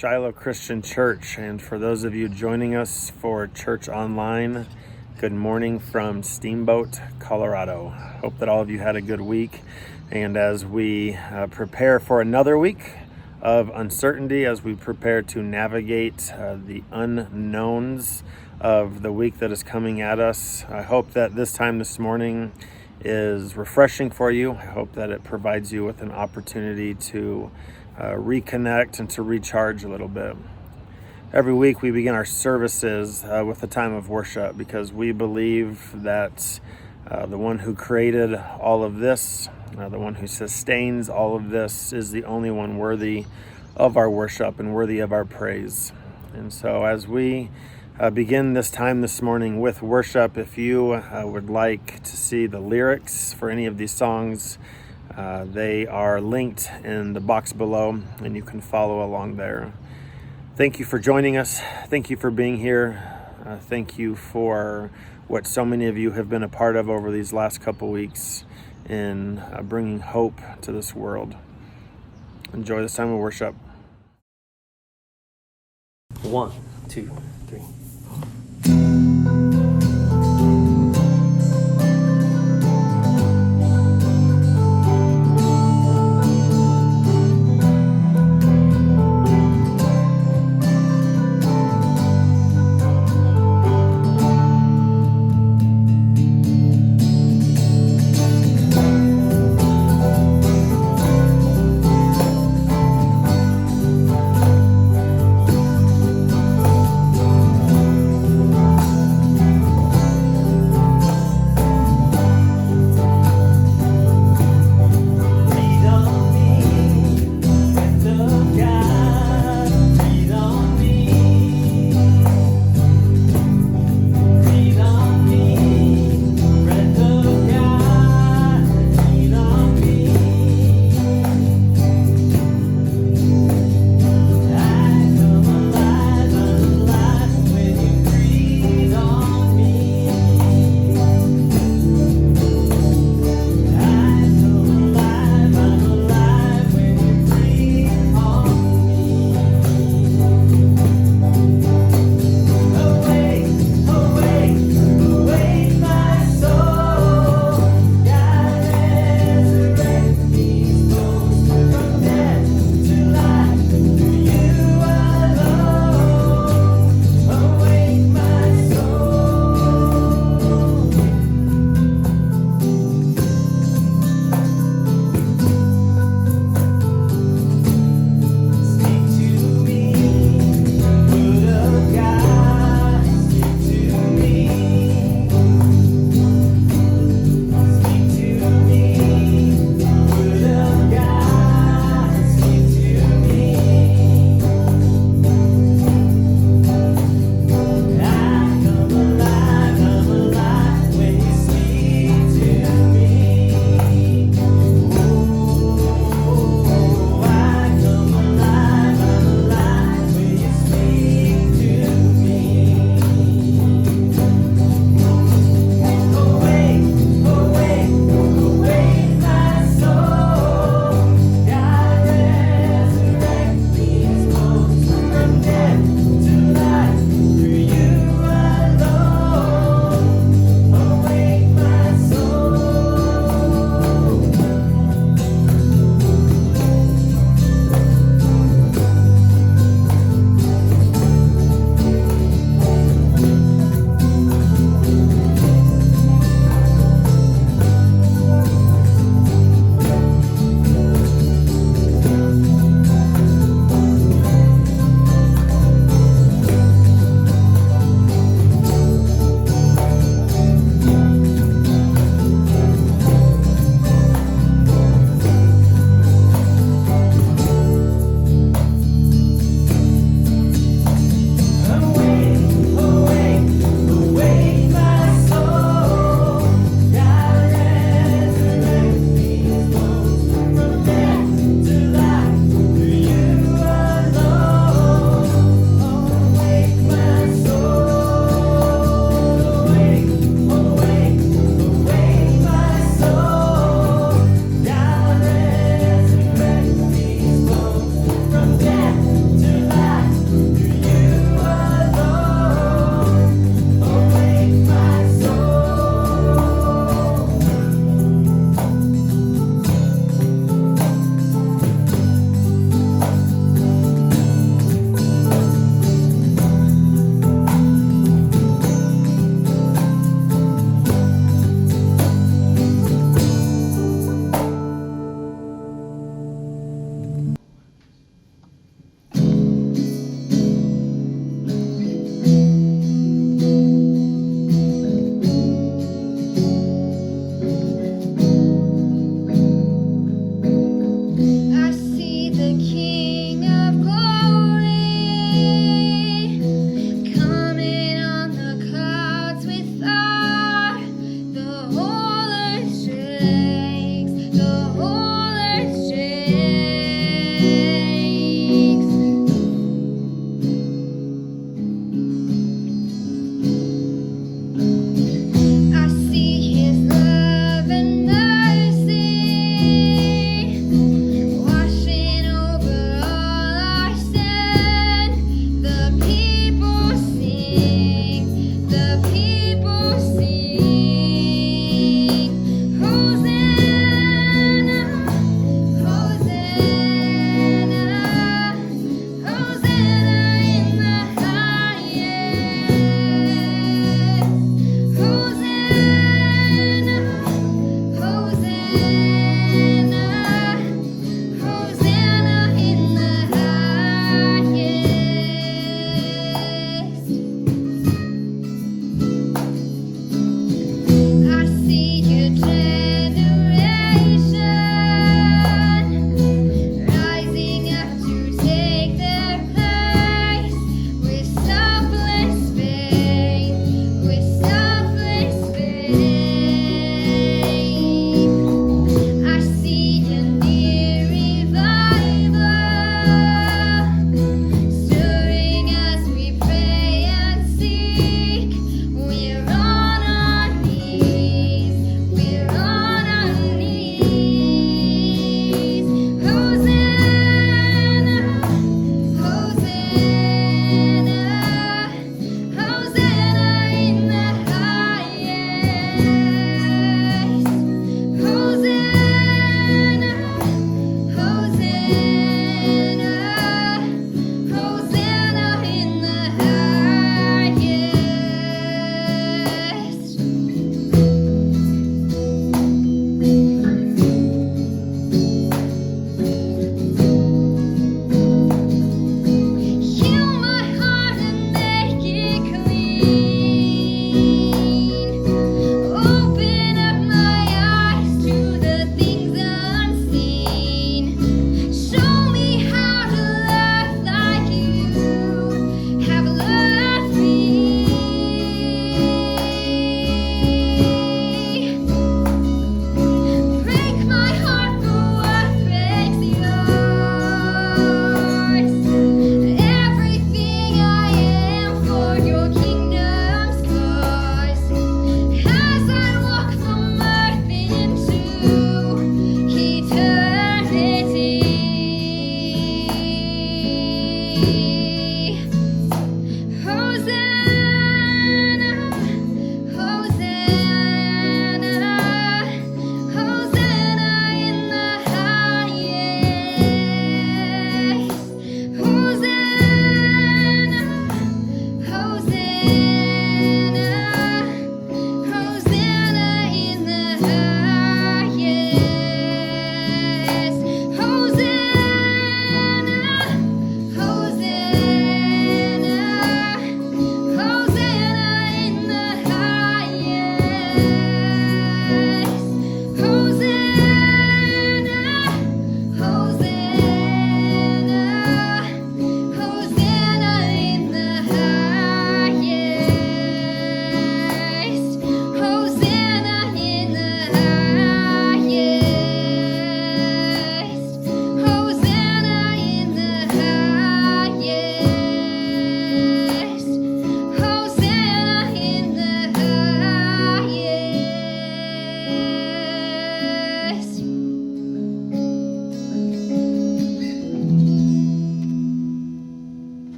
Shiloh Christian Church, and for those of you joining us for Church Online, good morning from Steamboat, Colorado. Hope that all of you had a good week, and as we prepare for another week of uncertainty, as we prepare to navigate the unknowns of the week that is coming at us, I hope that this time this morning is refreshing for you. I hope that it provides you with an opportunity to reconnect and to recharge a little bit. Every week we begin our services with a time of worship because we believe that the one who created all of this, the one who sustains all of this, is the only one worthy of our worship and worthy of our praise. And so as we begin this time this morning with worship, if you would like to see the lyrics for any of these songs, they are linked in the box below and you can follow along there. Thank you for joining us. Thank you for being here. Thank you for what so many of you have been a part of over these last couple weeks in bringing hope to this world. Enjoy this time of worship. 1, 2, 3.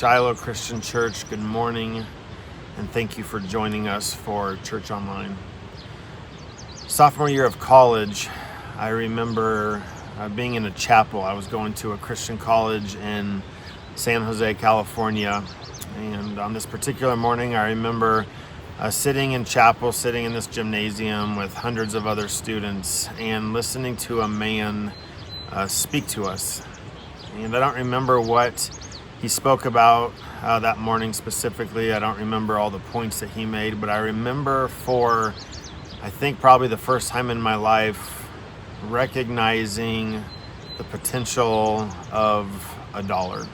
Shiloh Christian Church, good morning, and thank you for joining us for Church Online. Sophomore year of college, I remember being in a chapel. I was going to a Christian college in San Jose, California, and on this particular morning, I remember sitting in chapel, sitting in this gymnasium with hundreds of other students, and listening to a man speak to us. And I don't remember what he spoke about that morning specifically. I don't remember all the points that he made, but I remember for, I think probably the first time in my life, recognizing the potential of $1.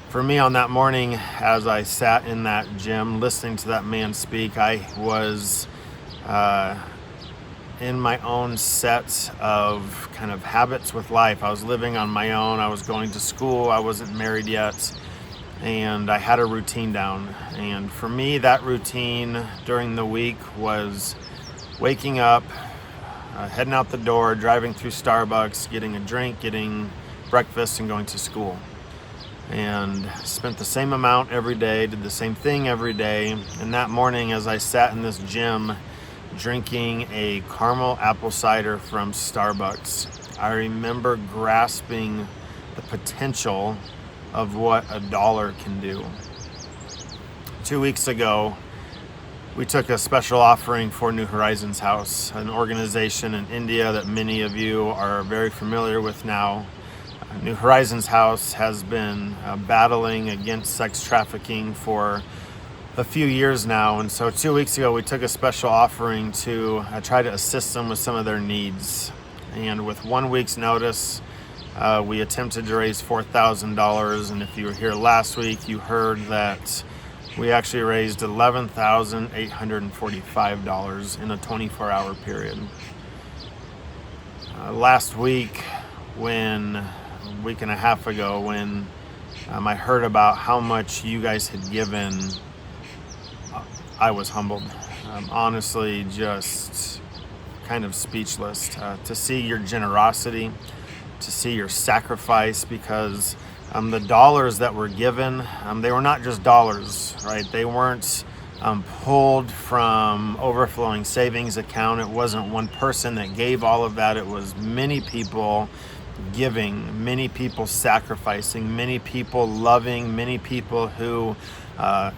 For me on that morning, as I sat in that gym listening to that man speak, I was in my own set of kind of habits with life. I was living on my own. I was going to school. I wasn't married yet. And I had a routine down. And for me, that routine during the week was waking up, heading out the door, driving through Starbucks, getting a drink, getting breakfast, and going to school. And spent the same amount every day, did the same thing every day. And that morning, as I sat in this gym drinking a caramel apple cider from Starbucks, I remember grasping the potential of what $1 can do. 2 weeks ago, we took a special offering for New Horizons House, an organization in India that many of you are very familiar with now. New Horizons House has been battling against sex trafficking for a few years now, and so 2 weeks ago we took a special offering to try to assist them with some of their needs. And with 1 week's notice, we attempted to raise $4,000, and if you were here last week, you heard that we actually raised $11,845 in a 24-hour period. Last week, a week and a half ago, when I heard about how much you guys had given, I was humbled. Honestly, just kind of speechless to see your generosity, to see your sacrifice, because the dollars that were given, they were not just dollars, right? They weren't pulled from overflowing savings account. It wasn't one person that gave all of that. It was many people giving, many people sacrificing, many people loving, many people who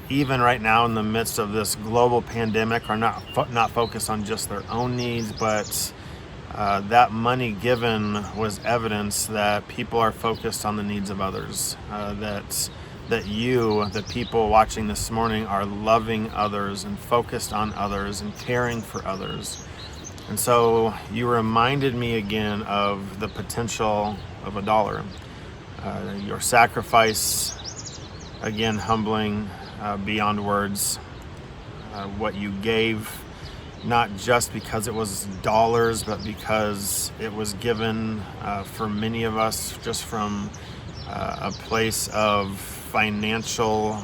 even right now in the midst of this global pandemic are not focused on just their own needs, but that money given was evidence that people are focused on the needs of others, that you, the people watching this morning, are loving others and focused on others and caring for others. And so you reminded me again of the potential of $1. Your sacrifice, again, humbling beyond words. What you gave, not just because it was dollars, but because it was given for many of us just from a place of financial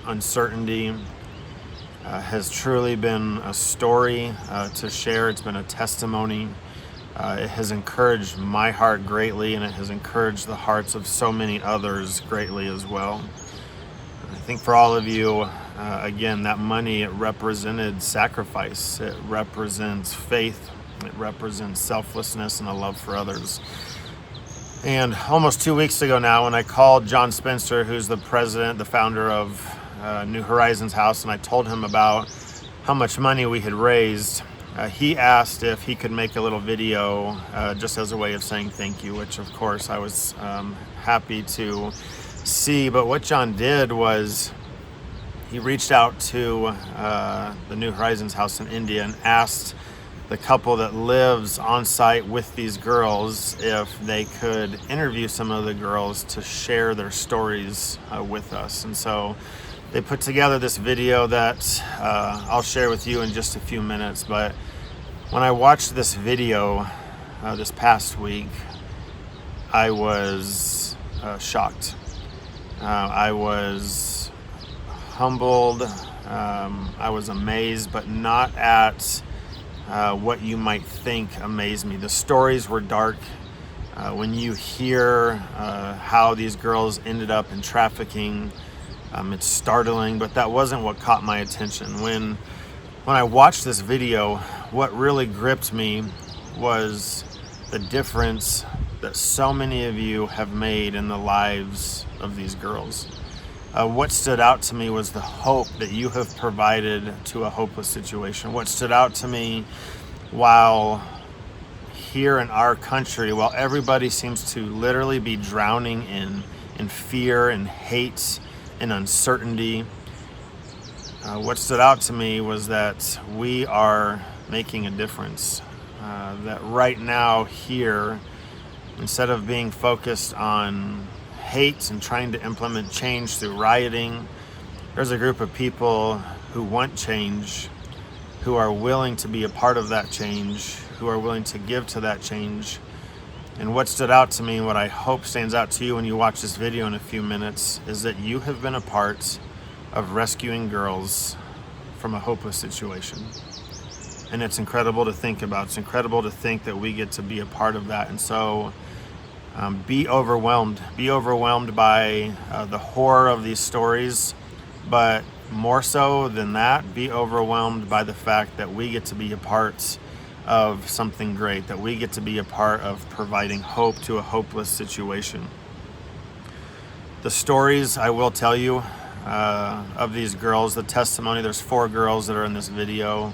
uncertainty. Has truly been a story to share. It's been a testimony. It has encouraged my heart greatly, and it has encouraged the hearts of so many others greatly as well. I think for all of you, again, that money, it represented sacrifice. It represents faith. It represents selflessness and a love for others. And almost 2 weeks ago now, when I called John Spencer, who's the president, the founder of New Horizons House, and I told him about how much money we had raised, he asked if he could make a little video just as a way of saying thank you, which of course I was happy to see. But what John did was he reached out to the New Horizons House in India and asked the couple that lives on site with these girls if they could interview some of the girls to share their stories with us. And so they put together this video that I'll share with you in just a few minutes. But when I watched this video this past week, I was shocked. I was humbled. I was amazed, but not at what you might think amazed me. The stories were dark. When you hear how these girls ended up in trafficking, it's startling, but that wasn't what caught my attention. When I watched this video, what really gripped me was the difference that so many of you have made in the lives of these girls. What stood out to me was the hope that you have provided to a hopeless situation. What stood out to me, while here in our country, while everybody seems to literally be drowning in fear and hate and uncertainty, what stood out to me was that we are making a difference. That right now here, instead of being focused on hate and trying to implement change through rioting, there's a group of people who want change, who are willing to be a part of that change, who are willing to give to that change. And what stood out to me, and what I hope stands out to you when you watch this video in a few minutes, is that you have been a part of rescuing girls from a hopeless situation. And it's incredible to think about. It's incredible to think that we get to be a part of that. And so be overwhelmed. Be overwhelmed by the horror of these stories, but more so than that, be overwhelmed by the fact that we get to be a part of something great, that we get to be a part of providing hope to a hopeless situation. The stories, I will tell you, of these girls, the testimony, there's 4 girls that are in this video.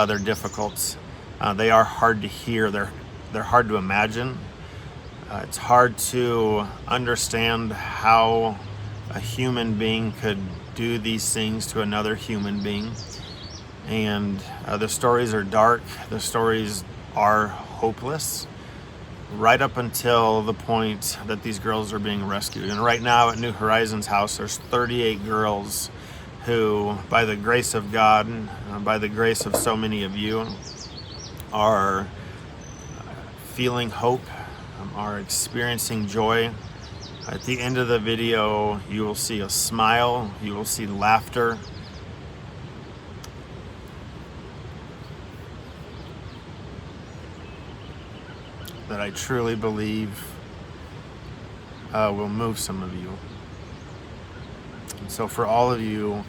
They're difficult. They are hard to hear. They're hard to imagine. It's hard to understand how a human being could do these things to another human being. And the stories are dark. The stories are hopeless, right up until the point that these girls are being rescued. And right now at New Horizons House, there's 38 girls who, by the grace of God, by the grace of so many of you, are feeling hope, are experiencing joy. At the end of the video, you will see a smile, you will see laughter. That I truly believe will move some of you. And so for all of you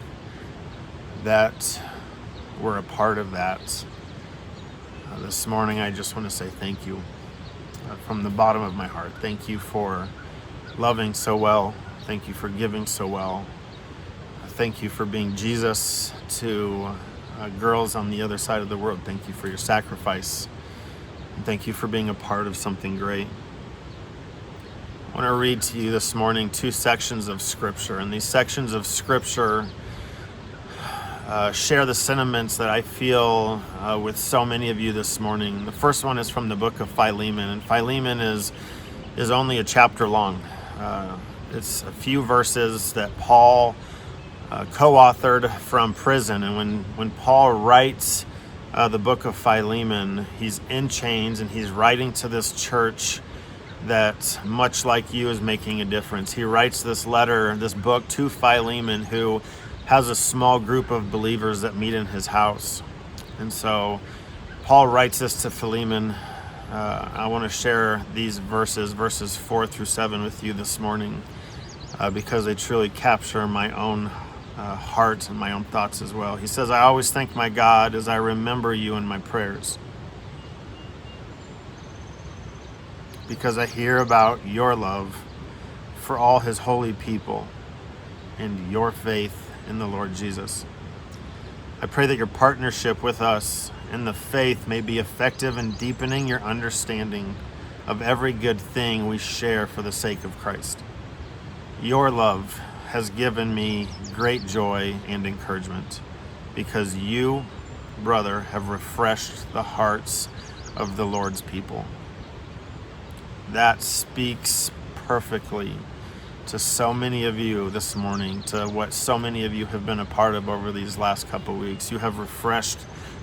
that were a part of that, this morning I just want to say thank you from the bottom of my heart. Thank you for loving so well. Thank you for giving so well. Thank you for being Jesus to girls on the other side of the world. Thank you for your sacrifice. And thank you for being a part of something great. I want to read to you this morning 2 sections of Scripture. And these sections of Scripture share the sentiments that I feel with so many of you this morning. The first one is from the book of Philemon. And Philemon is only a chapter long. It's a few verses that Paul co-authored from prison. And when Paul writes the book of Philemon, he's in chains and he's writing to this church that, much like you, is making a difference. He writes this letter, this book, to Philemon, who has a small group of believers that meet in his house. And so Paul writes this to Philemon. I want to share these verses 4 through 7 with you this morning because they truly capture my own heart and my own thoughts as well. He says, "I always thank my God as I remember you in my prayers, because I hear about your love for all his holy people and your faith in the Lord Jesus. I pray that your partnership with us in the faith may be effective in deepening your understanding of every good thing we share for the sake of Christ. Your love has given me great joy and encouragement, because you, brother, have refreshed the hearts of the Lord's people." That speaks perfectly to so many of you this morning, to what so many of you have been a part of over these last couple weeks. You have refreshed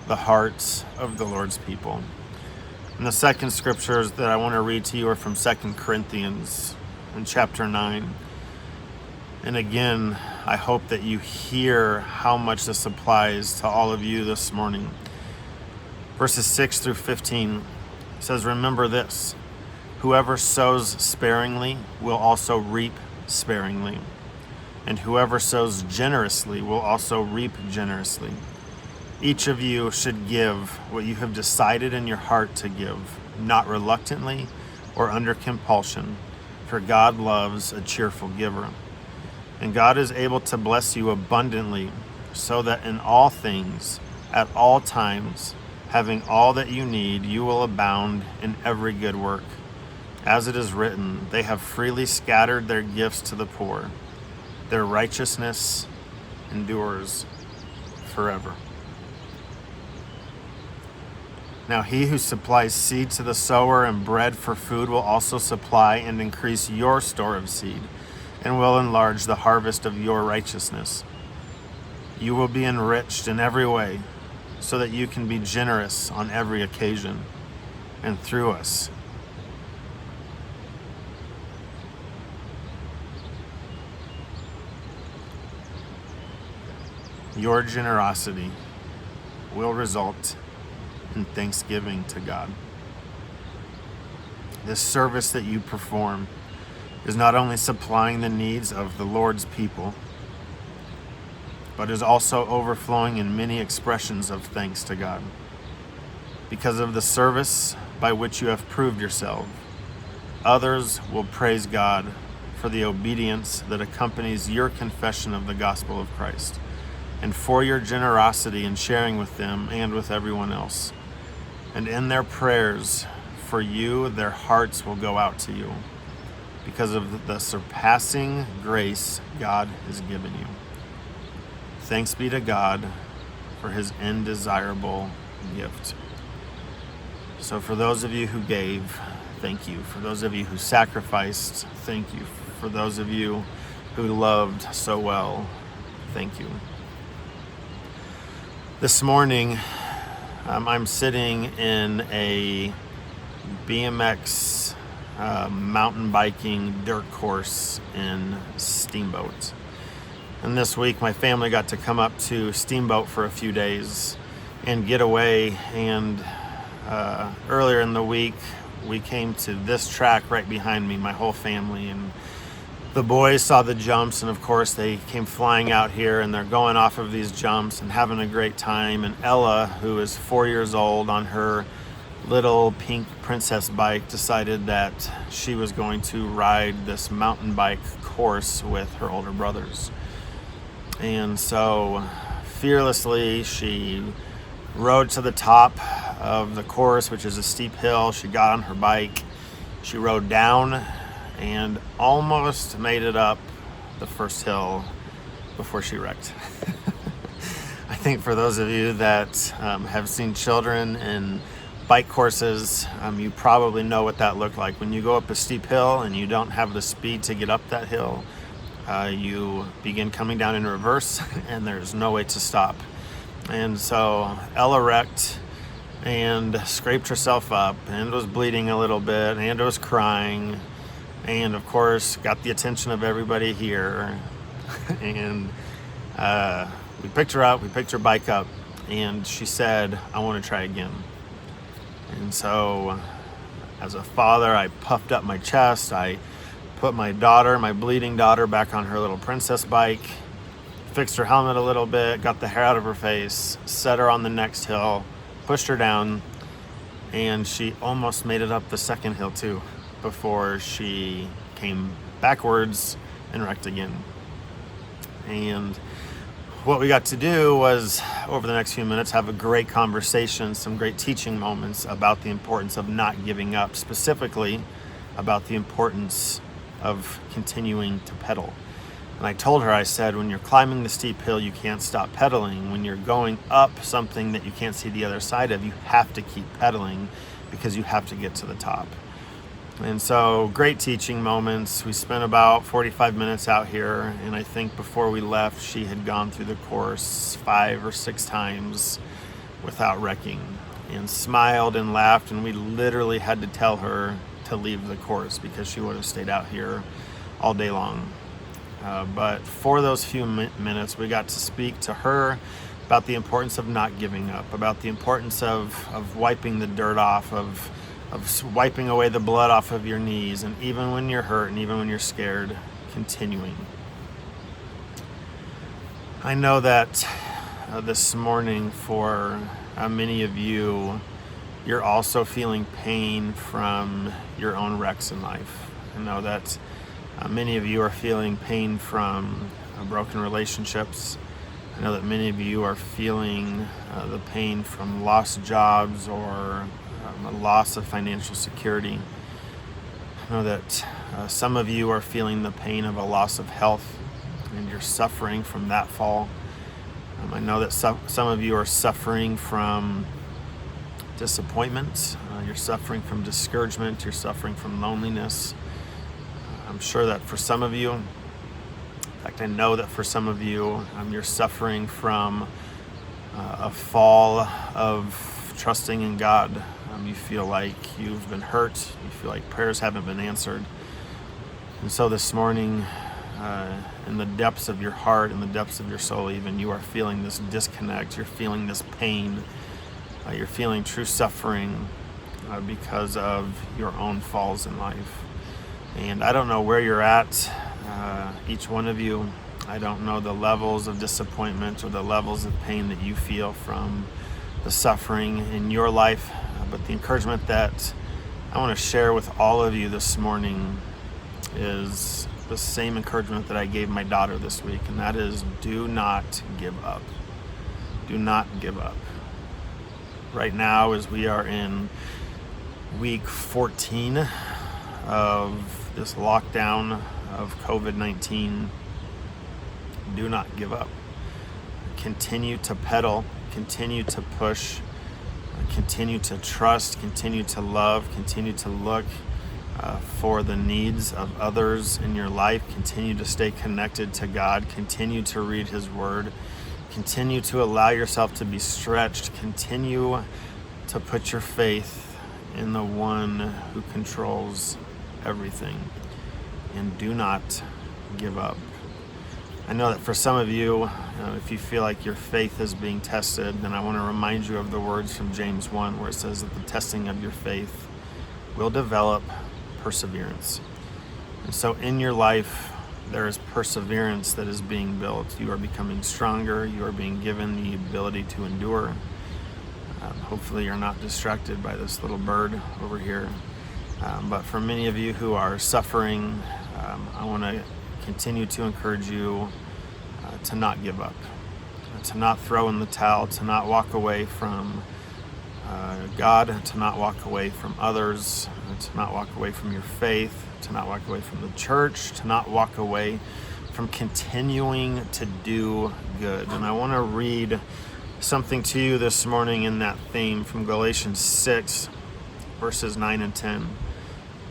the hearts of the Lord's people. And the second scriptures that I want to read to you are from 2 Corinthians in chapter 9. And again, I hope that you hear how much this applies to all of you this morning. Verses 6 through 15 says, "Remember this, Whoever sows sparingly will also reap sparingly, and whoever sows generously will also reap generously. Each of you should give what you have decided in your heart to give, not reluctantly or under compulsion, for God loves a cheerful giver. And God is able to bless you abundantly, so that in all things, at all times, having all that you need, you will abound in every good work. As it is written, they have freely scattered their gifts to the poor. Their righteousness endures forever. Now he who supplies seed to the sower and bread for food will also supply and increase your store of seed, and will enlarge the harvest of your righteousness. You will be enriched in every way, so that you can be generous on every occasion, and through us, your generosity will result in thanksgiving to God. This service that you perform is not only supplying the needs of the Lord's people, but is also overflowing in many expressions of thanks to God. Because of the service by which you have proved yourself, others will praise God for the obedience that accompanies your confession of the gospel of Christ, and for your generosity in sharing with them and with everyone else. And in their prayers for you, their hearts will go out to you, because of the surpassing grace God has given you. Thanks be to God for his undesirable gift. So for those of you who gave, thank you. For those of you who sacrificed, thank you. For those of you who loved so well, thank you. This morning, I'm sitting in a BMX mountain biking dirt course in Steamboat. And this week my family got to come up to Steamboat for a few days and get away. And earlier in the week we came to this track right behind me, my whole family, and the boys saw the jumps, and of course they came flying out here and they're going off of these jumps and having a great time. And Ella, who is 4 years old, on her little pink princess bike, decided that she was going to ride this mountain bike course with her older brothers. And so fearlessly she rode to the top of the course, which is a steep hill. She got on her bike, she rode down and almost made it up the first hill before she wrecked. I think for those of you that have seen children in bike courses, you probably know what that looked like. When you go up a steep hill and you don't have the speed to get up that hill, you begin coming down in reverse and there's no way to stop. And so Ella wrecked and scraped herself up and was bleeding a little bit and was crying, and of course got the attention of everybody here. And we picked her up, we picked her bike up, and she said, "I want to try again." And so as a father, I puffed up my chest, I put my daughter, my bleeding daughter, back on her little princess bike, fixed her helmet a little bit, got the hair out of her face, set her on the next hill, pushed her down, and she almost made it up the second hill too, before she came backwards and wrecked again. And what we got to do was, over the next few minutes, have a great conversation, some great teaching moments about the importance of not giving up, specifically about the importance of continuing to pedal. And I told her, I said, when you're climbing the steep hill, you can't stop pedaling. When you're going up something that you can't see the other side of, you have to keep pedaling because you have to get to the top. And so, great teaching moments. We spent about 45 minutes out here, and I think before we left, she had gone through the course 5 or 6 times without wrecking, and smiled and laughed, and we literally had to tell her to leave the course because she would have stayed out here all day long. But for those few minutes, we got to speak to her about the importance of not giving up, about the importance of wiping the dirt off, of of wiping away the blood off of your knees, and even when you're hurt and even when you're scared, continuing. I know that this morning for many of you, you're also feeling pain from your own wrecks in life. I know that many of you are feeling pain from broken relationships. I know that many of you are feeling the pain from lost jobs or a loss of financial security. I know that some of you are feeling the pain of a loss of health, and you're suffering from that fall. I know that some of you are suffering from disappointment. You're suffering from discouragement. You're suffering from loneliness. I'm sure that for some of you, in fact, I know that for some of you, you're suffering from a fall of trusting in God. You feel like you've been hurt. You feel like prayers haven't been answered. And so this morning, in the depths of your heart, in the depths of your soul even, you are feeling this disconnect. You're feeling this pain. You're feeling true suffering because of your own falls in life. And I don't know where you're at, each one of you. I don't know the levels of disappointment or the levels of pain that you feel from the suffering in your life. But the encouragement that I want to share with all of you this morning is the same encouragement that I gave my daughter this week, and that is, do not give up. Do not give up. Right now, as we are in week 14 of this lockdown of COVID-19, do not give up. Continue to pedal, continue to push, continue to trust, continue to love, continue to look for the needs of others in your life. Continue to stay connected to God. Continue to read His Word. Continue to allow yourself to be stretched. Continue to put your faith in the one who controls everything. And do not give up. I know that for some of you, if you feel like your faith is being tested, then I want to remind you of the words from James 1, where it says that the testing of your faith will develop perseverance. And so in your life, there is perseverance that is being built. You are becoming stronger. You are being given the ability to endure. Hopefully you're not distracted by this little bird over here. But for many of you who are suffering, I want to continue to encourage you to not give up, to not throw in the towel, to not walk away from God, to not walk away from others, to not walk away from your faith, to not walk away from the church, to not walk away from continuing to do good. And I want to read something to you this morning in that theme from Galatians 6, verses 9 and 10.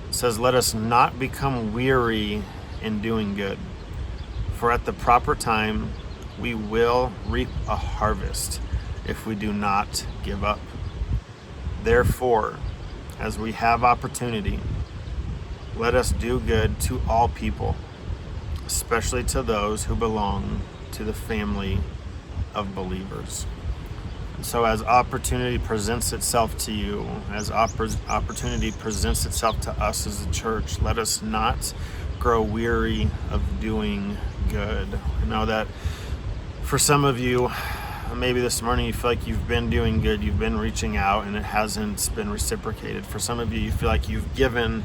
It says, "Let us not become weary in doing good, for at the proper time we will reap a harvest if we do not give up. Therefore, as we have opportunity, let us do good to all people, especially to those who belong to the family of believers." So as opportunity presents itself to you, as opportunity presents itself to us as a church, let us not grow weary of doing good. I know that for some of you, maybe this morning you feel like you've been doing good, you've been reaching out and it hasn't been reciprocated. For some of you, you feel like you've given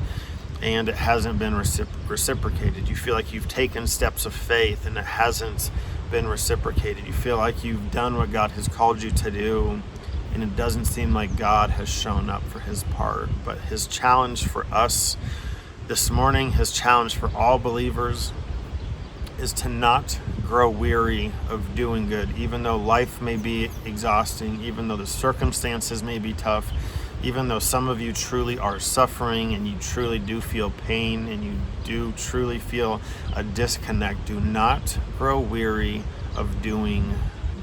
and it hasn't been reciprocated. You feel like you've taken steps of faith and it hasn't been reciprocated. You feel like you've done what God has called you to do and it doesn't seem like God has shown up for His part. But His challenge for us this morning, His challenge for all believers, is to not grow weary of doing good, even though life may be exhausting, even though the circumstances may be tough, even though some of you truly are suffering and you truly do feel pain and you do truly feel a disconnect. Do not grow weary of doing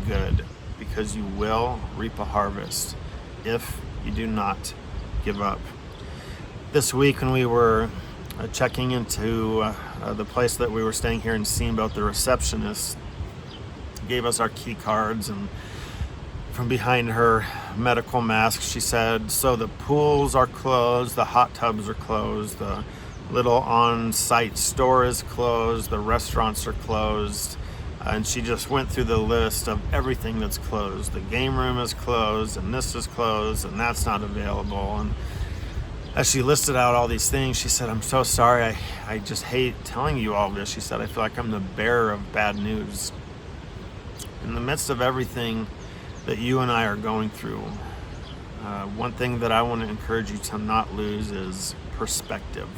good, because you will reap a harvest if you do not give up. This week when we were checking into the place that we were staying here in Steamboat, the receptionist gave us our key cards and from behind her medical mask. She said, so the pools are closed, the hot tubs are closed, the little on-site store is closed, the restaurants are closed. And she just went through the list of everything that's closed. The game room is closed, and this is closed, and that's not available. And as she listed out all these things, she said, I'm so sorry, I just hate telling you all this. She said, I feel like I'm the bearer of bad news. In the midst of everything that you and I are going through, one thing that I want to encourage you to not lose is perspective.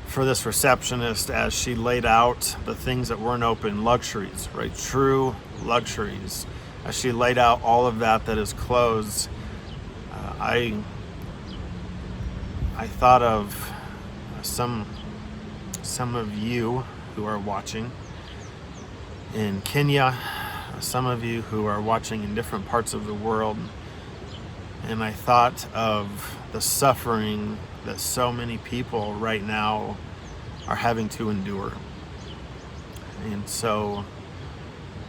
For this receptionist, as she laid out the things that weren't open, luxuries, right? True luxuries. As she laid out all of that is closed, I thought of some of you who are watching in Kenya, some of you who are watching in different parts of the world, and I thought of the suffering that so many people right now are having to endure. And so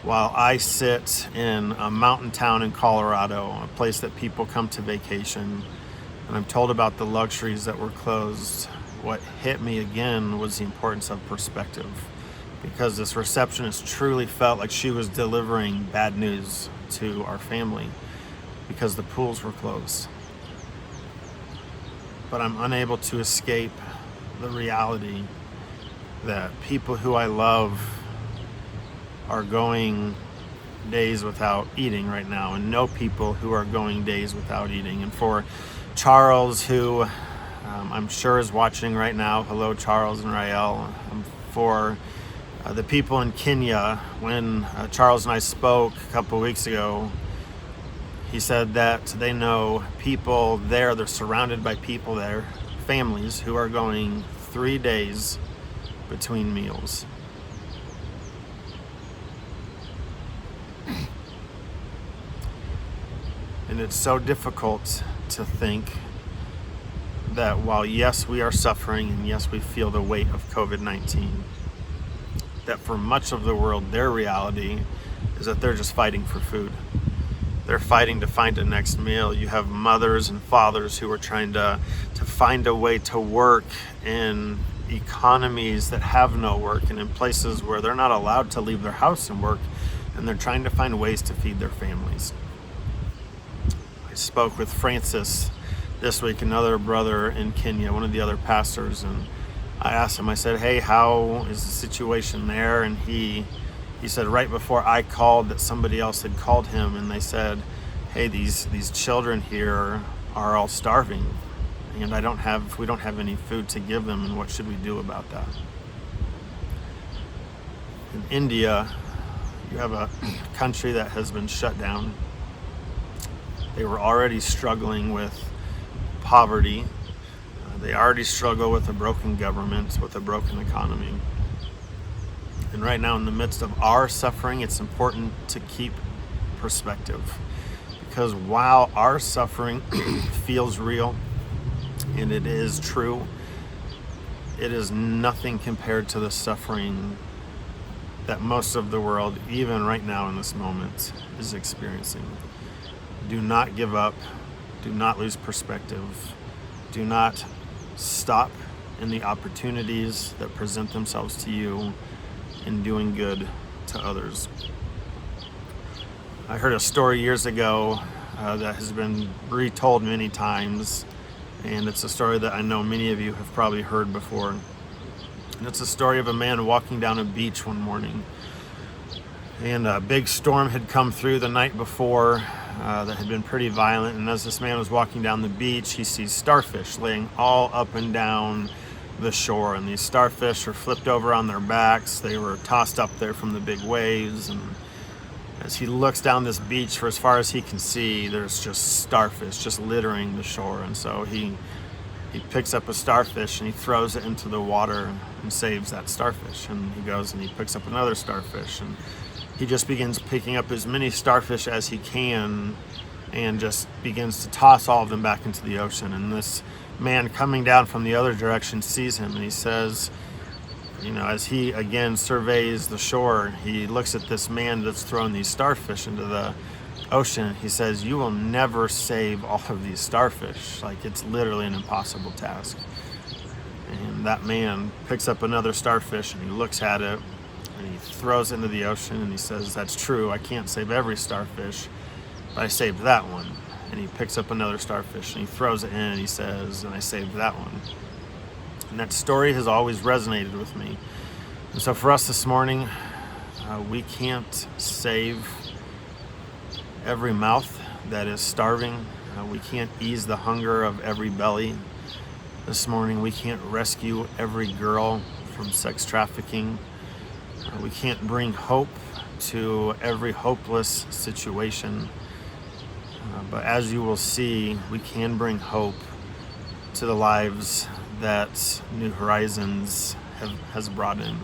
while I sit in a mountain town in Colorado, a place that people come to vacation, and I'm told about the luxuries that were closed, what hit me again was the importance of perspective, because this receptionist truly felt like she was delivering bad news to our family because the pools were closed. But I'm unable to escape the reality that people who I love are going days without eating right now, and know people who are going days without eating. And for Charles, who I'm sure is watching right now, hello Charles and Rael, for the people in Kenya, when Charles and I spoke a couple weeks ago, he said that they know people there, they're surrounded by people there, families who are going 3 days between meals. And it's so difficult to think that while yes, we are suffering, and yes, we feel the weight of COVID-19, that for much of the world, their reality is that they're just fighting for food. They're fighting to find a next meal. You have mothers and fathers who are trying to find a way to work in economies that have no work, and in places where they're not allowed to leave their house and work, and they're trying to find ways to feed their families. I spoke with Francis this week, another brother in Kenya, one of the other pastors, and I asked him, I said, hey, how is the situation there? And he said right before I called that somebody else had called him, and they said, hey, these children here are all starving, and we don't have any food to give them, and what should we do about that? In India, you have a country that has been shut down. They were already struggling with poverty. They already struggle with a broken government, with a broken economy. And right now, in the midst of our suffering, it's important to keep perspective. Because while our suffering feels real, and it is true, it is nothing compared to the suffering that most of the world, even right now in this moment, is experiencing. Do not give up. Do not lose perspective. Do not stop in the opportunities that present themselves to you in doing good to others. I heard a story years ago that has been retold many times, and it's a story that I know many of you have probably heard before. And it's a story of a man walking down a beach one morning, and a big storm had come through the night before that had been pretty violent. And as this man was walking down the beach, he sees starfish laying all up and down the shore, and these starfish are flipped over on their backs. They were tossed up there from the big waves, and as he looks down this beach, for as far as he can see, there's just starfish just littering the shore. And so he picks up a starfish and he throws it into the water and saves that starfish. And he goes and he picks up another starfish, and he just begins picking up as many starfish as he can and just begins to toss all of them back into the ocean. And this man coming down from the other direction sees him, and he says, as he again surveys the shore, he looks at this man that's throwing these starfish into the ocean. He says, you will never save all of these starfish. Like, it's literally an impossible task. And that man picks up another starfish and he looks at it and he throws it into the ocean and he says, that's true, I can't save every starfish, but I saved that one. And he picks up another starfish and he throws it in and he says, and I saved that one. And that story has always resonated with me. And so for us this morning, we can't save every mouth that is starving. We can't ease the hunger of every belly. This morning, we can't rescue every girl from sex trafficking. We can't bring hope to every hopeless situation. But as you will see, we can bring hope to the lives that New Horizons has brought in.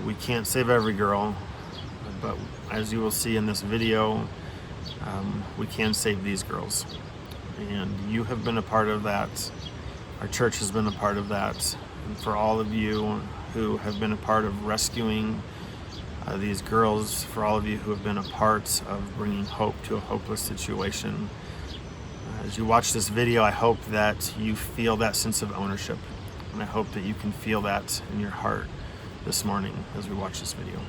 We can't save every girl, but as you will see in this video, we can save these girls. And you have been a part of that. Our church has been a part of that. And for all of you who have been a part of rescuing these girls, for all of you who have been a part of bringing hope to a hopeless situation, as you watch this video, I hope that you feel that sense of ownership. And I hope that you can feel that in your heart this morning as we watch this video.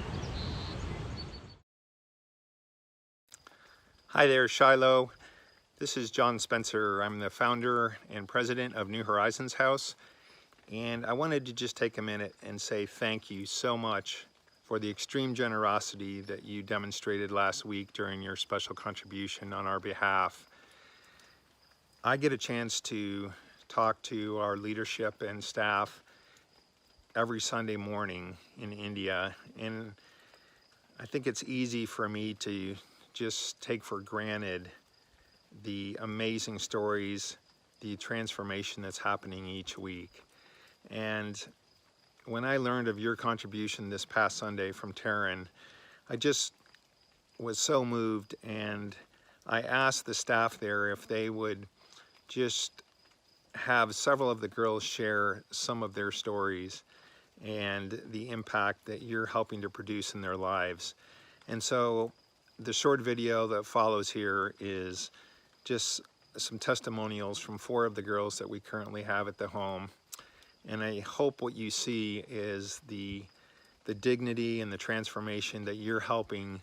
Hi there, Shiloh. This is John Spencer. I'm the founder and president of New Horizons House, and I wanted to just take a minute and say thank you so much for the extreme generosity that you demonstrated last week during your special contribution on our behalf. I get a chance to talk to our leadership and staff every Sunday morning in India, and I think it's easy for me to just take for granted the amazing stories, the transformation that's happening each week. And when I learned of your contribution this past Sunday from Taryn, I just was so moved, and I asked the staff there if they would just have several of the girls share some of their stories and the impact that you're helping to produce in their lives. And so the short video that follows here is just some testimonials from 4 of the girls that we currently have at the home. And I hope what you see is the dignity and the transformation that you're helping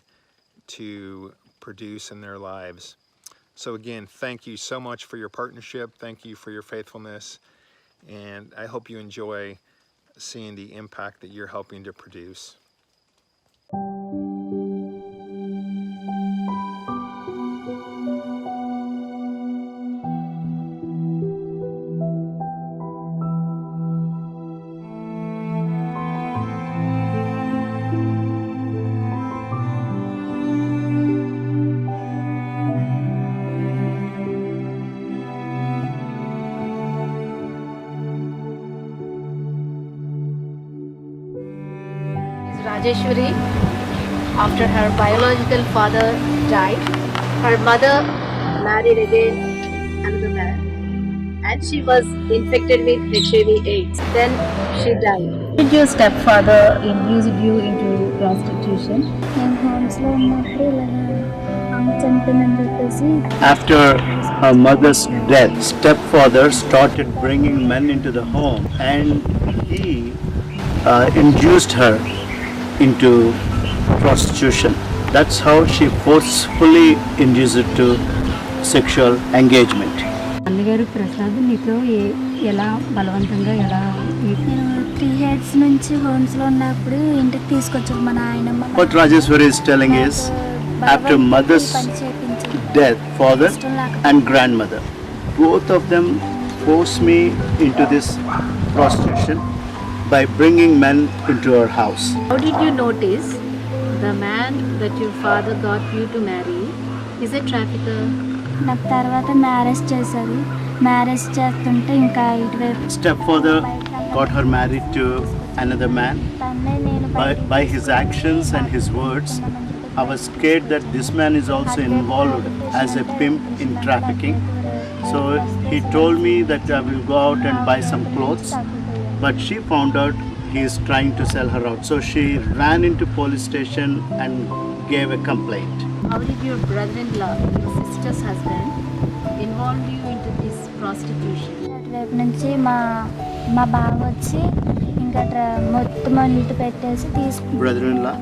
to produce in their lives. So again, thank you so much for your partnership. Thank you for your faithfulness. And I hope you enjoy seeing the impact that you're helping to produce. Rajeshwari, after her biological father died, her mother married again another man, and she was infected with HIV/AIDS. Then she died. Did your stepfather induce you into prostitution? After her mother's death, stepfather started bringing men into the home, and he induced her into prostitution. That's how she forcefully induced it to sexual engagement. అన్నగారు ప్రసాద్ నీతో ఎలా బలవంతంగా ఎలా 3 years నుంచి homes లో ఉన్నప్పుడు ఇంటికి తీసుకొచ్చారు మా నాయనమ్మ. What Rajeshwari is telling is, after mother's death, father and grandmother, both of them forced me into this prostitution by bringing men into our house. How did you notice the man that your father got you to marry is a trafficker? నాకు తర్వాత marriage చేశారు. Marriage చేస్తుంటే ఇంకా ఇటువైపు Stepfather got her married to another man. By his actions and his words, I was scared that this man is also involved as a pimp in trafficking. So he told me that I will go out and buy some clothes, but she found out he is trying to sell her out. So she ran into police station and gave a complaint. how did your brother-in-law, your sister's husband, involve you into this prostitution? అటువైపు నుంచి మా బావ వచ్చి ఇంకా మొత్తం అంటు పెట్టేసి Brother-in-law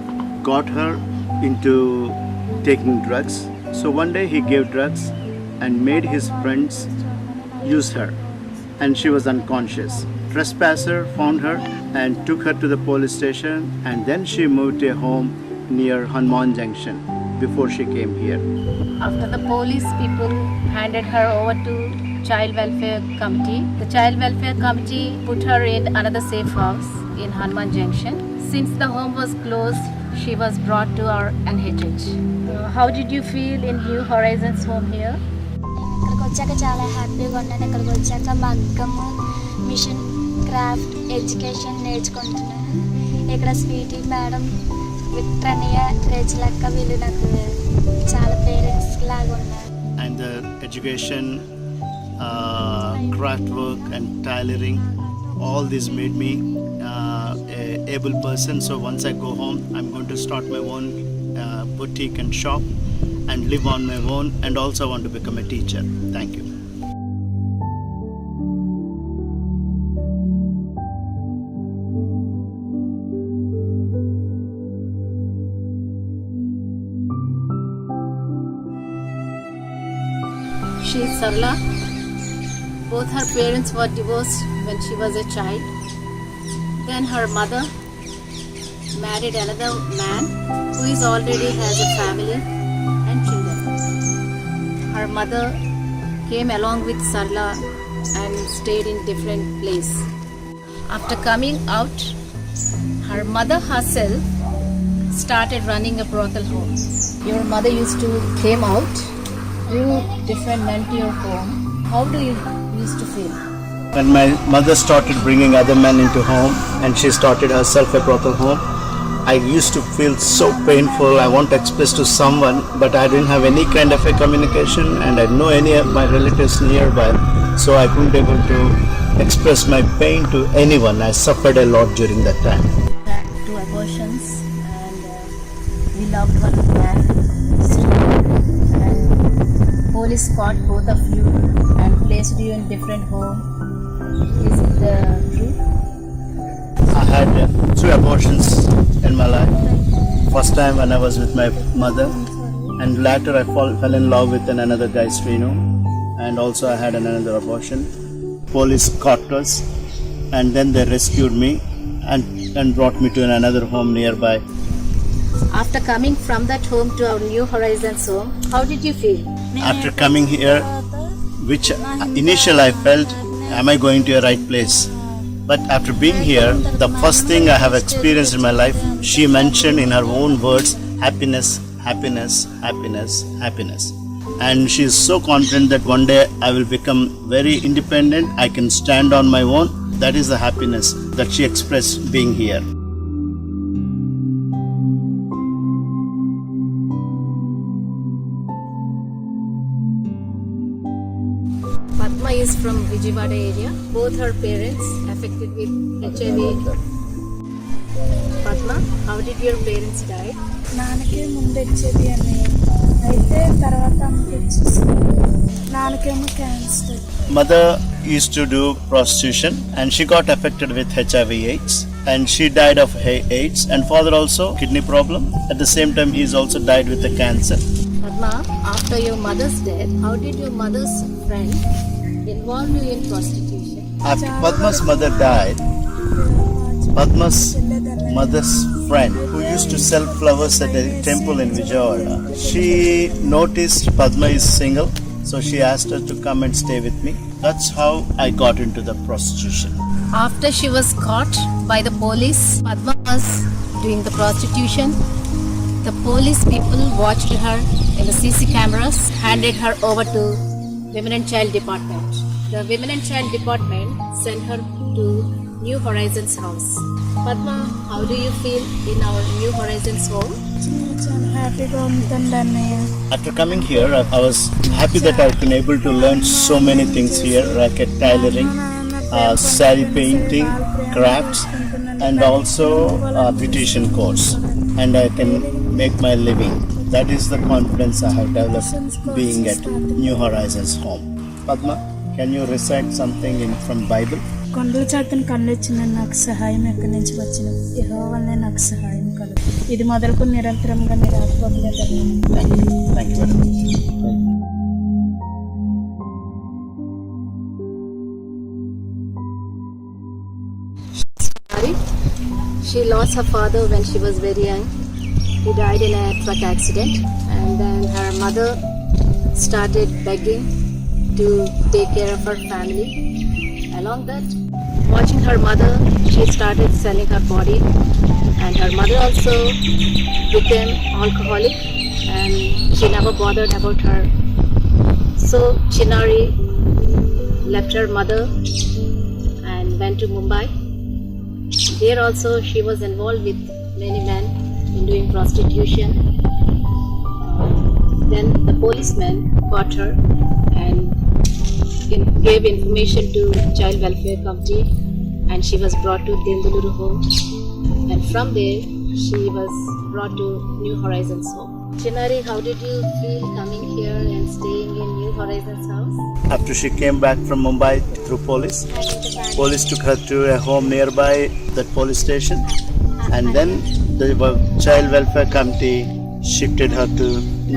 got her into taking drugs. So one day he gave drugs and made his friends use her, and she was unconscious. Trespasser found her and took her to the police station, and then she moved to a home near Hanuman Junction before she came here. After the police people handed her over to Child Welfare Committee, the Child Welfare Committee put her in another safe house in Hanuman Junction. Since the home was closed, she was brought to our NHH. How did you feel in New Horizons home here? ఇక్కడికి వచ్చాక చాలా హ్యాపీగా ఉన్నాను. ఇక్కడికి వచ్చాక మగ్గము, machine craft, education నేర్చుకుంటున్నాను. ఇక్కడ Sweety madam, విక్టర్నియ, రేచలక్క వీళ్ళు నాకు చాలా పేరెంట్స్ లాగా ఉన్నారు. And the education, craft work and tailoring, all this made me a able person. So once I go home, I'm going to start my own boutique and shop and live on my own, and also want to become a teacher. Thank you. She is Sarla. Both her parents were divorced when she was a child. Then her mother married another man who is already has a family and children. Her mother came along with Sarla and stayed in different place. After coming out, her mother herself started running a brothel home. Your mother used to came out, bring different men to your home. How do you used to feel? When my mother started bringing other men into home and she started herself a brothel home, I used to feel so painful. I want to express to someone, but I didn't have any kind of a communication, and I know any of my relatives nearby, so I couldn't able to express my pain to anyone. I suffered a lot during that time. Two abortions, and we loved one man. And police caught both of you and placed you in different home. Is it true? I had two abortions in my life. First time when I was with my mother, and later I fell in love with another guy, Srinu, and also I had another abortion. Police caught us, and then they rescued me and brought me to another home nearby. After coming from that home to our New Horizons home, how did you feel? After coming here, which initially I felt, am I going to a right place? But after being here, the first thing I have experienced in my life, she mentioned in her own words, happiness, happiness, happiness, happiness. And she is so confident that one day I will become very independent, I can stand on my own. That is the happiness that she expressed being here. Padma is from Vijayawada area. Both her parents affected with HIV. Padma, how did your parents die? నాన్నకే ముందు వచ్చేది అని అయితే తర్వాత అమ్మకి వచ్చేసింది. నాన్నకేమో cancer. Mother used to do prostitution and she got affected with HIV/AIDS and she died of AIDS, and father also kidney problem. At the same time he is also died with the cancer. Padma, after your mother's death, how did your mother's friend involve you in prostitution? After Padma's mother died, Padma's mother's friend who used to sell flowers at a temple in Vijayawada, she noticed Padma is single, so she asked her to come and stay with me. That's how I got into the prostitution. After she was caught by the police, Padma was doing the prostitution. The police people watched her in the CC cameras, handed her over to Women and Child Department. The Women and Child Department sent her to New Horizons house. Padma, how do you feel in our New Horizons home? చాలా హ్యాపీగా ఉంటుంది అన్నయ్య. After coming here, I was happy that I've been able to learn so many things here, like tailoring, saree painting, crafts, and also beautician course, and I can make my living. That is the confidence I have developed being at New Horizons home. Padma, can you recite something from Bible? కొండల చాటును కళ్ళొచ్చిన నాకు సహాయం ఎక్కడి నుంచి వచ్చిన యెహోవానే నాకు సహాయం కలుగు. ఇది మొదలుకొని నిరంతరంగా మీరు ఆత్మగా Thank you very much. She lost her father when she was very young. He died in a truck accident, and then her mother started begging to take care of her family. Along that, watching her mother, she started selling her body, and her mother also became alcoholic, and she never bothered about her. So Chinari left her mother and went to Mumbai. There also she was involved with many men in doing prostitution. Then the policeman caught her and gave information to Child Welfare Committee, and she was brought to Denduluru home, and from there she was brought to New Horizons home. Chinari, how did you feel coming here and staying in New Horizons house? After she came back from Mumbai through police took her to a home nearby that police station, and then the Child Welfare Committee shifted her to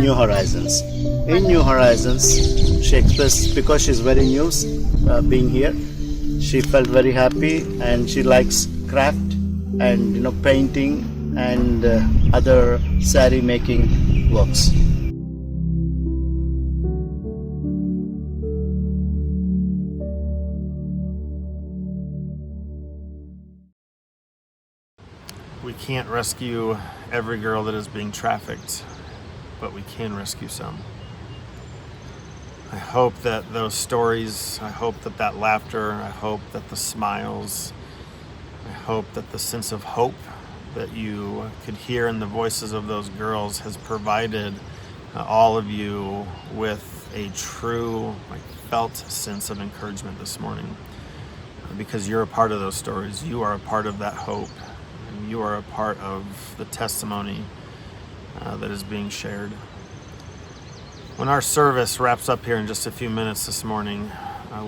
New Horizons. In New Horizons, she expressed, because she's very new being here, she felt very happy, and she likes craft and painting and other sari making works. We can't rescue every girl that is being trafficked, but we can rescue some. I hope that those stories, I hope that that laughter, I hope that the smiles, I hope that the sense of hope that you could hear in the voices of those girls has provided all of you with a true, felt sense of encouragement this morning. Because you're a part of those stories. You are a part of that hope. And you are a part of the testimony that is being shared. When our service wraps up here in just a few minutes this morning,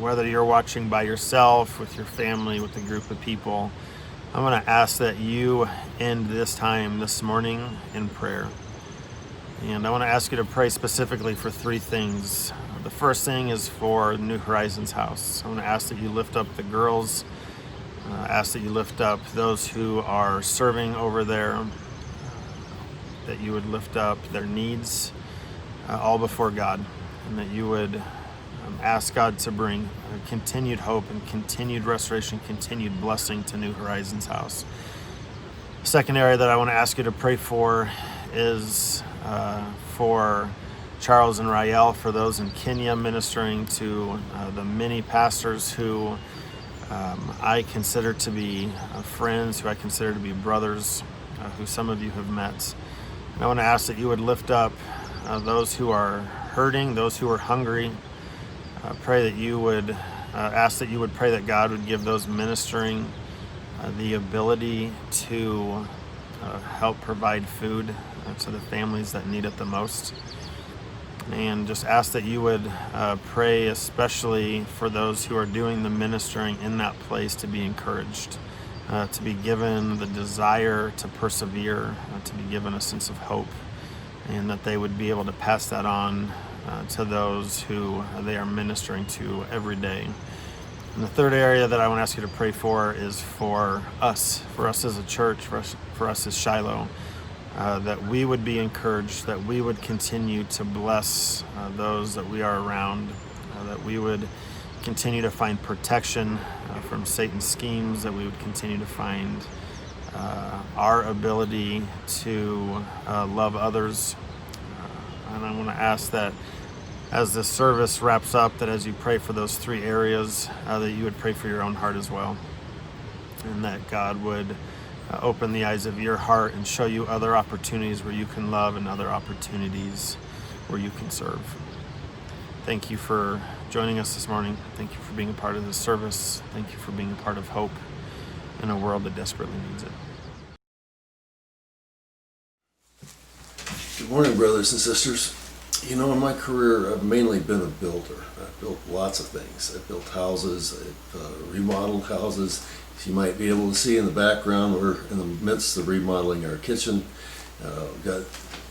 whether you're watching by yourself, with your family, with a group of people, I'm going to ask that you end this time this morning in prayer. And I want to ask you to pray specifically for three things. The first thing is for New Horizons House. I want to ask that you lift up the girls, ask that you lift up those who are serving over there, that you would lift up their needs all before God, and that you would ask God to bring continued hope and continued restoration, continued blessing to New Horizons House. The second area that I want to ask you to pray for is for Charles and Rael, for those in Kenya, ministering to the many pastors who I consider to be friends, who I consider to be brothers, who some of you have met. And I want to ask that you would lift up those who are hurting, those who are hungry. Pray that you would ask that you would pray that God would give those ministering the ability to help provide food to the families that need it the most. And just ask that you would pray especially for those who are doing the ministering in that place to be encouraged, to be given the desire to persevere, to be given a sense of hope, and that they would be able to pass that on to those who they are ministering to every day. And the third area that I want to ask you to pray for is for us as a church, for us as Shiloh, that we would be encouraged, that we would continue to bless those that we are around, that we would continue to find protection from Satan's schemes, that we would continue to find our ability to love others. And I want to ask that as this service wraps up, that as you pray for those three areas, that you would pray for your own heart as well. And that God would open the eyes of your heart and show you other opportunities where you can love and other opportunities where you can serve. Thank you for joining us this morning. Thank you for being a part of this service. Thank you for being a part of hope in a world that desperately needs it. Good morning, brothers and sisters. You know, in my career, I've mainly been a builder. I've built lots of things. I've built houses, I've remodeled houses. As you might be able to see in the background, we're in the midst of remodeling our kitchen. We've got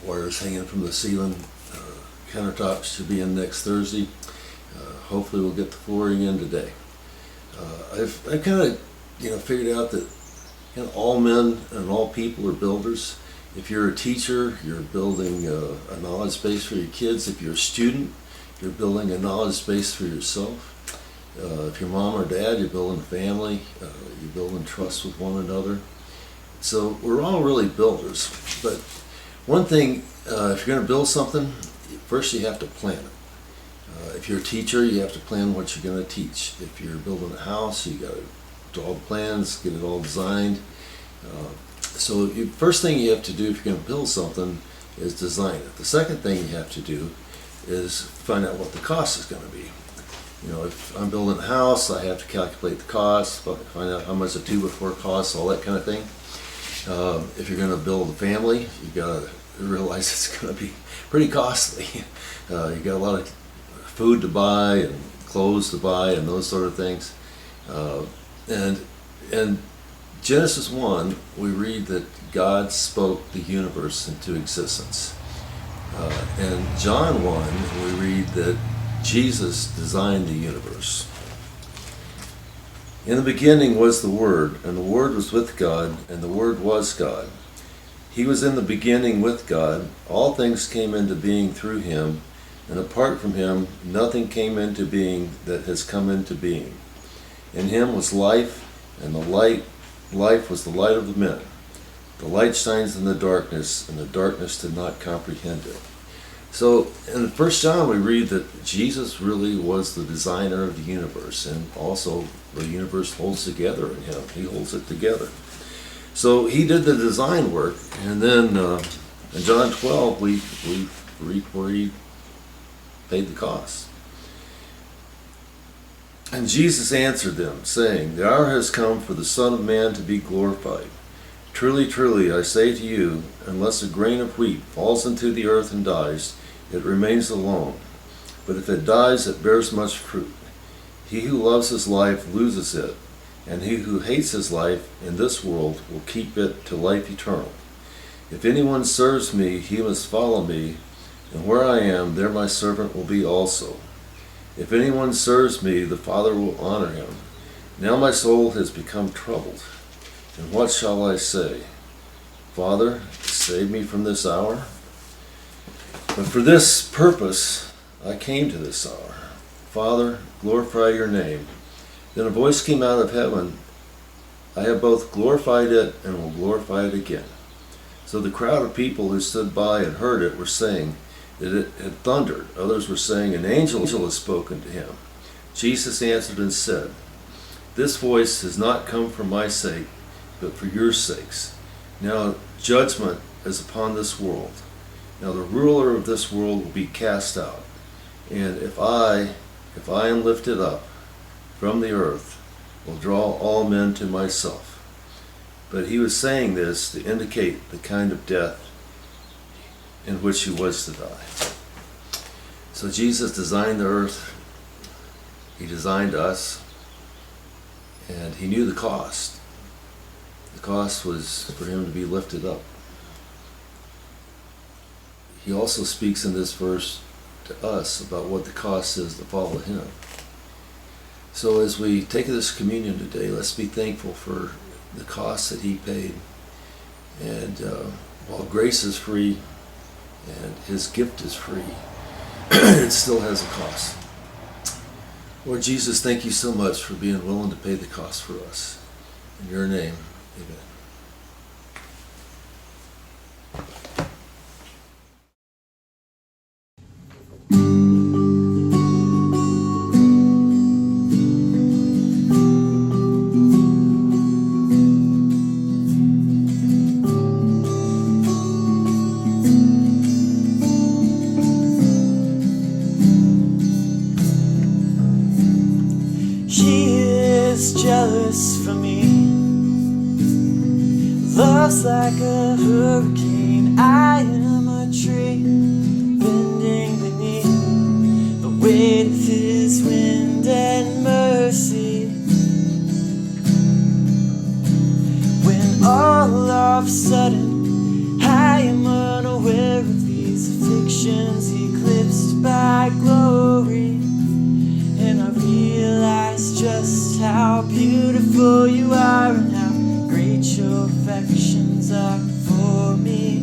wires hanging from the ceiling. Countertops should be in next Thursday. Hopefully we'll get the flooring in today. I've kind of, figured out that all men and all people are builders. If you're a teacher, you're building a knowledge base for your kids. If you're a student, you're building a knowledge base for yourself. If you're mom or dad, you're building a family. You're building trust with one another. So we're all really builders. But one thing, if you're going to build something, first you have to plan it. If you're a teacher, you have to plan what you're going to teach. If you're building a house, you got to draw the plans, get it all designed. So the first thing you have to do if you're going to build something is design it. The second thing you have to do is find out what the cost is going to be. If I'm building a house, I have to calculate the cost, find out how much a 2x4 costs, all that kind of thing. If you're going to build a family, you've got to realize it's going to be pretty costly. You got a lot of food to buy and clothes to buy and those sort of things. And Genesis 1, we read that God spoke the universe into existence. In John 1, we read that Jesus designed the universe. In the beginning was the Word, and the Word was with God, and the Word was God. He was in the beginning with God. All things came into being through him, and apart from him, nothing came into being that has come into being. In him was life, and the life was the light of the men. The light shines in the darkness, and the darkness did not comprehend it. So in 1 John we read that Jesus really was the designer of the universe, and also the universe holds together in him. He holds it together. So he did the design work, and then in John 12 we read where he paid the cost. And Jesus answered them, saying, The hour has come for the Son of Man to be glorified. Truly, truly, I say to you, unless a grain of wheat falls into the earth and dies, it remains alone. But if it dies, it bears much fruit. He who loves his life loses it, and he who hates his life in this world will keep it to life eternal. If anyone serves me, he must follow me, and where I am, there my servant will be also. If anyone serves me, the Father will honor him. Now my soul has become troubled. And what shall I say? Father, save me from this hour? But for this purpose I came to this hour. Father, glorify your name. Then a voice came out of heaven, I have both glorified it and will glorify it again. So the crowd of people who stood by and heard it were saying that it had thundered. Others were saying, an angel has spoken to him. Jesus answered and said, This voice has not come for my sake, but for your sakes. Now judgment is upon this world. Now the ruler of this world will be cast out. And if I am lifted up from the earth, will draw all men to myself. But he was saying this to indicate the kind of death in which he was to die. So Jesus designed the earth, he designed us, and he knew the cost. The cost was for him to be lifted up. He also speaks in this verse to us about what the cost is to follow him. So as we take this communion today, let's be thankful for the cost that he paid. And while grace is free and his gift is free, it still has a cost. Lord Jesus, thank you so much for being willing to pay the cost for us. In your name, amen. Jealous for me, love's like a hurricane. I am a tree, bending beneath the weight of his wind and mercy. When all of a sudden I am unaware of these afflictions eclipsed by glory, and I realize just how beautiful you are and how great your affections are for me.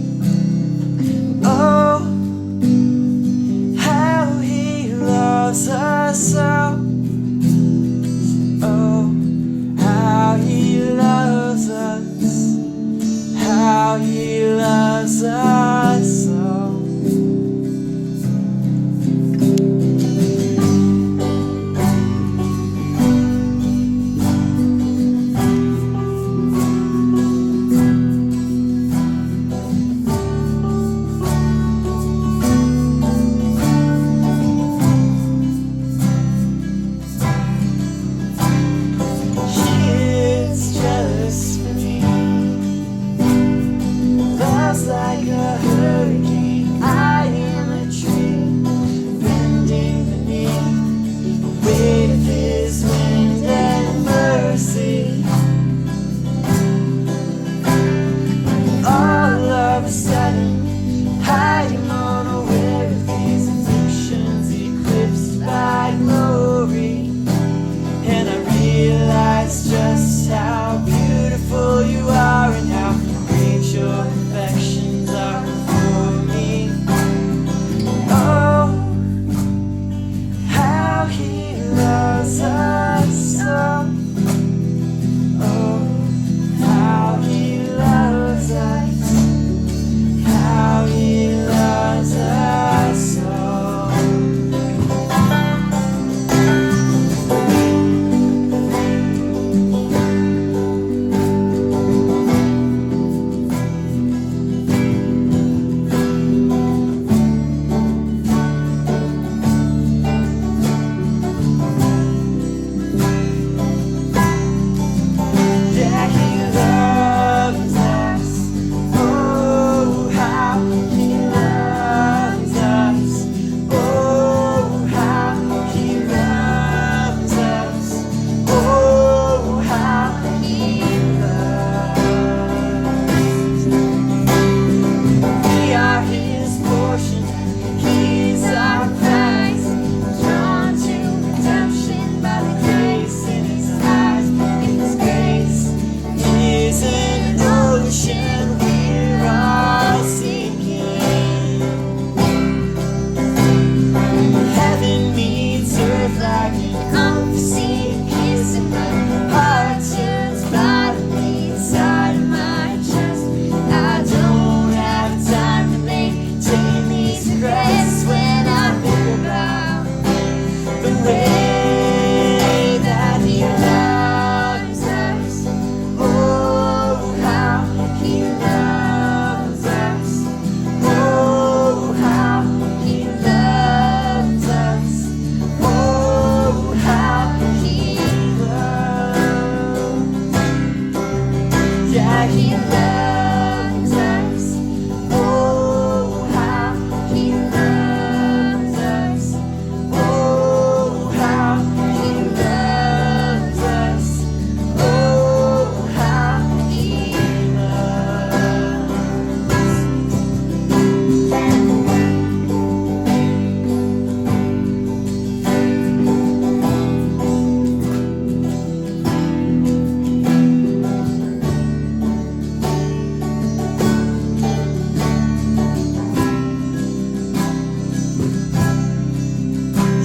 Oh, how he loves us so. Oh, how he loves us. How he loves us so. Like a hurricane, I am a tree, bending beneath the weight of his wind and mercy. All of a sudden, I am unaware of these afflictions eclipsed by glory, and I realize just how beautiful you are and how great your affections are for me. Oh, how he loves us so. Oh, how he loves us. How he loves us so.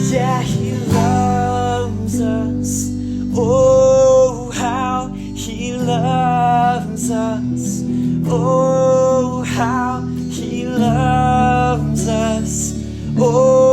Yeah, he loves us. Oh, how he loves us. Oh, how he loves us. Oh,